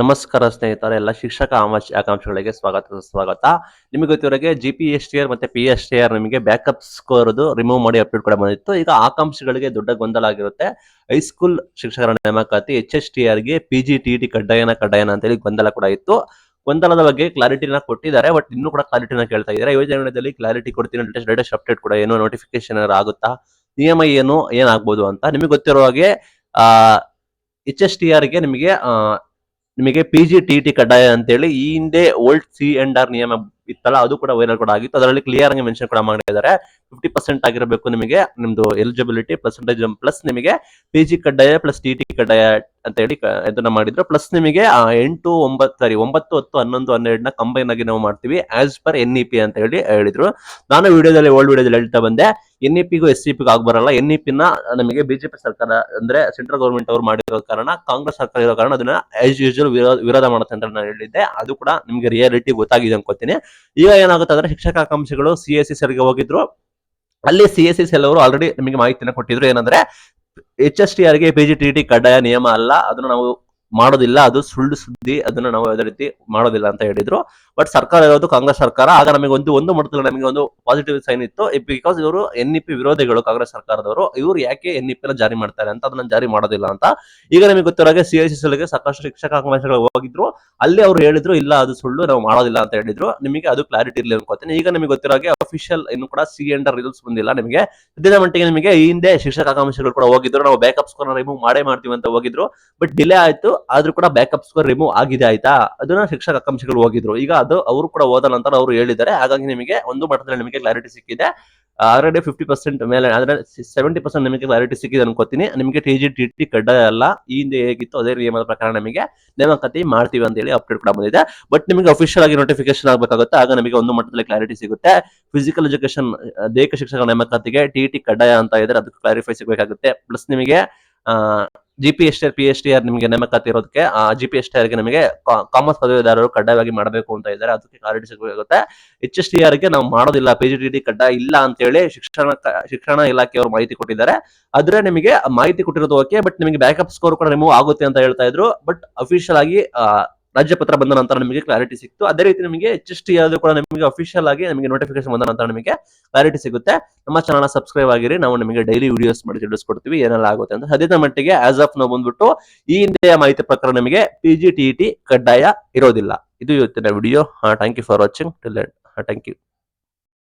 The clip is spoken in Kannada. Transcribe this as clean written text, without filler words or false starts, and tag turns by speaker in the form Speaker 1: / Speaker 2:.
Speaker 1: ನಮಸ್ಕಾರ ಸ್ನೇಹಿತರೆ, ಎಲ್ಲ ಶಿಕ್ಷಕ ಆಕಾಂಕ್ಷೆಗಳಿಗೆ ಸ್ವಾಗತ. ನಿಮಗೆ ಗೊತ್ತಿರೋಗೆ GPSTR ಮತ್ತೆ PSTR ನಿಮಗೆ ಬ್ಯಾಕಪ್ ಸ್ಕೋರ್ ರಿಮೂವ್ ಮಾಡಿ ಅಪ್ಡೇಟ್ ಕೂಡ ಬಂದಿತ್ತು. ಈಗ ಆಕಾಂಕ್ಷಿಗಳಿಗೆ ದೊಡ್ಡ ಗೊಂದಲ ಆಗಿರುತ್ತೆ. ಹೈಸ್ಕೂಲ್ ಶಿಕ್ಷಕರ ನೇಮಕಾತಿ HSTR ಗೆ PGTT ಕಡ್ಡಾಯನ ಅಂತ ಹೇಳಿ ಗೊಂದಲ ಕೂಡ ಇತ್ತು. ಗೊಂದಲದ ಬಗ್ಗೆ ಕ್ಲಾರಿಟಿನ ಕೊಟ್ಟಿದ್ದಾರೆ, ಬಟ್ ಇನ್ನೂ ಕೂಡ ಕ್ಲಾರಿಟಿನ ಕೇಳ್ತಾ ಇದ್ದಾರೆ. ಯೋಜನೆಯಲ್ಲಿ ಕ್ಲಾರಿಟಿ ಕೊಡ್ತೀನಿ, ಲೇಟೆಸ್ಟ್ ಅಪ್ಡೇಟ್ ಕೂಡ ಏನು ನೋಟಿಫಿಕೇಶನ್ ಆಗುತ್ತಾ, ನಿಯಮ ಏನಾಗ್ಬೋದು ಅಂತ ನಿಮಗೆ ಗೊತ್ತಿರೋ ಹಾಗೆ HSTR ಗೆ ನಿಮಗೆ PGTT ಕಡ್ಡಾಯ ಅಂತೇಳಿ ಈ ಹಿಂದೆ ಓಲ್ಡ್ C&R ನಿಯಮ ಇತ್ತಲ್ಲ, ಅದು ಕೂಡ ವೈರಲ್ ಕೂಡ ಆಗಿತ್ತು. ಅದರಲ್ಲಿ ಕ್ಲಿಯರ್ ಆಗಿ ಮೆನ್ಷನ್ ಕೂಡ ಮಾಡಿದ್ದಾರೆ. 50% ಆಗಿರಬೇಕು ನಿಮಗೆ ನಿಮ್ದು ಎಲಿಜಿಬಿಲಿಟಿ ಪರ್ಸೆಂಟೇಜ್, ಪ್ಲಸ್ ನಿಮಗೆ PG ಕಡ್ಡಾಯ ಪ್ಲಸ್ TT ಕಡ್ಡಾಯ ಅಂತ ಹೇಳಿ ಇದನ್ನ ಮಾಡಿದ್ರು. ಪ್ಲಸ್ ನಿಮಗೆ 9, 10, 11, 12 ಕಂಬೈನ್ ಆಗಿ ನಾವು ಮಾಡ್ತೀವಿ ಆಸ್ ಪರ್ NEP ಅಂತ ಹೇಳಿ ಹೇಳಿದ್ರು. ನಾನು ಓಲ್ಡ್ ವಿಡಿಯೋದಲ್ಲಿ ಹೇಳ್ತಾ ಬಂದೆ, NEP ಗೂ SCP ಗೂ ಆಗ್ಬರಲ್ಲ. NEP ನ ನಮಗೆ ಬಿಜೆಪಿ ಸರ್ಕಾರ ಅಂದ್ರೆ ಸೆಂಟ್ರಲ್ ಗೌರ್ಮೆಂಟ್ ಅವರು ಮಾಡಿರೋ ಕಾರಣ, ಕಾಂಗ್ರೆಸ್ ಸರ್ಕಾರ ಇರೋ ಕಾರಣ ಅದನ್ನ ಆಸ್ ಯೂಶುವಲ್ ವಿರೋಧ ಮಾಡುತ್ತೆ ಅಂತ ನಾನು ಹೇಳಿದ್ದೆ. ಅದು ಕೂಡ ನಿಮ್ಗೆ ರಿಯಾಲಿಟಿ ಗೊತ್ತಾಗಿದೆ ಅನ್ಕೋತೀನಿ. ಈಗ ಏನಾಗುತ್ತೆ ಅಂದ್ರೆ, ಶಿಕ್ಷಕ ಆಕಾಂಕ್ಷಿಗಳು CSC ಸೆಲ್ಗೆ ಹೋಗಿದ್ರು. ಅಲ್ಲಿ CSC ಸೆಲ್ ಅವರು ಆಲ್ರೆಡಿ ನಿಮಗೆ ಮಾಹಿತಿನ ಕೊಟ್ಟಿದ್ರು. ಏನಂದ್ರೆ HSTR ಗೆ PGTT ಕಡ್ಡಾಯ ನಿಯಮ ಅಲ್ಲ, ಅದನ್ನು ನಾವು ಮಾಡೋದಿಲ್ಲ, ಅದು ಸುಳ್ಳು ಸುದ್ದಿ, ಅದನ್ನ ನಾವು ಯಾವುದೇ ರೀತಿ ಮಾಡೋದಿಲ್ಲ ಅಂತ ಹೇಳಿದ್ರು. ಬಟ್ ಸರ್ಕಾರ ಇರೋದು ಕಾಂಗ್ರೆಸ್ ಸರ್ಕಾರ. ಆಗ ನಮಗೆ ಒಂದು ಮಟ್ಟದಲ್ಲಿ ನಮಗೆ ಒಂದು ಪಾಸಿಟಿವ್ ಸೈನ್ ಇತ್ತು, ಬಿಕಾಸ್ ಇವರು NEP ವಿರೋಧಿಗಳು, ಕಾಂಗ್ರೆಸ್ ಸರ್ಕಾರದವರು. ಇವರು ಯಾಕೆ NEP ನ ಜಾರಿ ಮಾಡ್ತಾರೆ ಅಂತ, ಅದನ್ನ ಜಾರಿ ಮಾಡೋದಿಲ್ಲ ಅಂತ. ಈಗ ನಿಮಗೆ ಗೊತ್ತಿರೋ ಹಾಗೆ CSC ಸೆಲ್ಗೆ ಸಾಕಷ್ಟು ಶಿಕ್ಷಕ ಆಕಾಂಕ್ಷಿಗಳು ಹೋಗಿದ್ರು. ಅಲ್ಲಿ ಅವ್ರು ಹೇಳಿದ್ರು ಇಲ್ಲ ಅದು ಸುಳ್ಳು, ನಾವು ಮಾಡೋದಿಲ್ಲ ಅಂತ ಹೇಳಿದ್ರು. ನಿಮಗೆ ಅದು ಕ್ಲಾರಿಟಿ ಇರಲಿ ಅನ್ಕೋತೀನಿ. ಈಗ ನಿಮಗೆ ಗೊತ್ತಿರೋ ಹಾಗೆ ಅಫಿಷಿಯಲ್ ಇನ್ನು ಕೂಡ C&R ರಿಸಲ್ಟ್ಸ್ ಬಂದಿಲ್ಲ ನಿಮಗೆ. ಸದ್ಯದ ಮಟ್ಟಿಗೆ ನಿಮಗೆ ಈ ಹಿಂದೆ ಶಿಕ್ಷಕ ಆಕಾಂಕ್ಷಿಗಳು ಕೂಡ ಹೋಗಿದ್ರು, ನಾವು ಬ್ಯಾಕಪ್ ಸ್ಕೋರ್ ರಿಮೂವ್ ಮಾಡ್ತೀವಿ ಅಂತ ಹೋಗಿದ್ರು. ಬಟ್ ಡಿಲೇ ಆಯ್ತು, ಆದ್ರೂ ಕೂಡ ಬ್ಯಾಕಪ್ ಸ್ಕೋರ್ ರಿಮೂವ್ ಆಗಿದೆ. ಆಯ್ತಾ, ಅದನ್ನ ಶಿಕ್ಷಕ ಆಕಾಂಕ್ಷಿಗಳು ಹೋಗಿದ್ರು. ಈಗ ಅದು ಅವರು ಕೂಡ ಹೋದ ನಂತರ ಅವರು ಹೇಳಿದ್ದಾರೆ. ಹಾಗಾಗಿ ನಿಮಗೆ ಒಂದು ಮಟ್ಟದಲ್ಲಿ ನಿಮಗೆ ಕ್ಲಾರಿಟಿ ಸಿಕ್ಕಿದೆ. ಆಲ್ರೆಡಿ 50% ಮೇಲೆ, ಆದ್ರೆ 70% ನಿಮಗೆ ಕ್ಲಾರಿಟಿ ಸಿಕ್ಕಿದೆ ಅನ್ಕೋತೀನಿ. ನಿಮಗೆ PGTT ಕಡ್ಡಾಯ ಅಲ್ಲ, ಈ ಹಿಂದೆ ಹೇಗಿತ್ತು ಅದೇ ನಿಯಮದ ಪ್ರಕಾರ ನಮಗೆ ನೇಮಕಾತಿ ಮಾಡ್ತೀವಿ ಅಂತ ಹೇಳಿ ಅಪ್ಡೇಟ್ ಕೂಡ ಬಂದಿದೆ. ಬಟ್ ನಿಮಗೆ ಅಫಿಷಿಯಲ್ ಆಗಿ ನೋಟಿಫಿಕೇಶನ್ ಆಗಬೇಕಾಗುತ್ತೆ, ಆಗ ನಮಗೆ ಒಂದು ಮಟ್ಟದಲ್ಲಿ ಕ್ಲಾರಿಟಿ ಸಿಗುತ್ತೆ. ಫಿಸಿಕಲ್ ಎಜುಕೇಶನ್ ದೈಹಿಕ ಶಿಕ್ಷಕ ನೇಮಕಾತಿಗೆ TT ಕಡ್ಡಾಯ ಅಂತ ಇದ್ರೆ ಅದಕ್ಕೆ ಕ್ಲಾರಿಫೈ ಸಿಗಬೇಕಾಗುತ್ತೆ. ಪ್ಲಸ್ ನಿಮಗೆ GPSTR PSTR ನಿಮಗೆ ನೇಮಕಾತಿ ಇರೋದಕ್ಕೆ GPSTR ಗೆ ನಿಮಗೆ ಕಾಮರ್ಸ್ ಪದವೀಧರರು ಕಡ್ಡಾಯವಾಗಿ ಮಾಡಬೇಕು ಅಂತ ಇದ್ದಾರೆ, ಅದಕ್ಕೆ ಕ್ಲಾರಿಟಿ ಸಿಗಬೇಕಾಗುತ್ತೆ. HSTR ಗೆ ನಾವು ಮಾಡೋದಿಲ್ಲ, PGTT ಕಡ್ಡಾಯ ಇಲ್ಲ ಅಂತ ಹೇಳಿ ಶಿಕ್ಷಣ ಇಲಾಖೆಯವರು ಮಾಹಿತಿ ಕೊಟ್ಟಿದ್ದಾರೆ. ಆದ್ರೆ ನಿಮಗೆ ಮಾಹಿತಿ ಕೊಟ್ಟಿರೋದು ಓಕೆ, ಬಟ್ ನಿಮಗೆ ಬ್ಯಾಕಪ್ ಸ್ಕೋರ್ ಕೂಡ ರಿಮೂವ್ ಆಗುತ್ತೆ ಅಂತ ಹೇಳ್ತಾ ಇದ್ರು. ಬಟ್ ಅಫಿಷಿಯಲ್ ಆಗಿ ರಾಜ್ಯ ಪತ್ರ ಬಂದ ನಂತರ ನಿಮಗೆ ಕ್ಲಾರಿಟಿ ಸಿಕ್ತು. ಅದೇ ರೀತಿ ನಿಮಗೆ HSTR ಕೂಡ ನಿಮಗೆ ಅಫಿಷಿಯಲ್ ಆಗಿ ನಿಮಗೆ ನೋಟಿಫಿಕೇಶನ್ ಬಂದ ನಂತರ ನಿಮಗೆ ಕ್ಲಾರಿಟಿ ಸಿಗುತ್ತೆ. ನಮ್ಮ ಚಾನಲ್ ಸಬ್ಸ್ಕ್ರೈಬ್ ಆಗಿರಿ, ನಾವು ನಿಮಗೆ ಡೈಲಿ ವಿಡಿಯೋಸ್ ಮಾಡಿ ತಿಳಿಸ್ಕೊಡ್ತೀವಿ ಏನೆಲ್ಲ ಆಗುತ್ತೆ ಅಂತ. ಸದ್ಯದ ಮಟ್ಟಿಗೆ ಆಸ್ ಆಫ್ ನಾವು ಬಂದ್ಬಿಟ್ಟು ಈ ಹಿಂದೆಯ ಮಾಹಿತಿ ಪ್ರಕಾರ ನಿಮಗೆ PGTT ಕಡ್ಡಾಯ ಇರೋದಿಲ್ಲ. ಇದು ಇವತ್ತಿನ video. Thank you for watching. Thank you.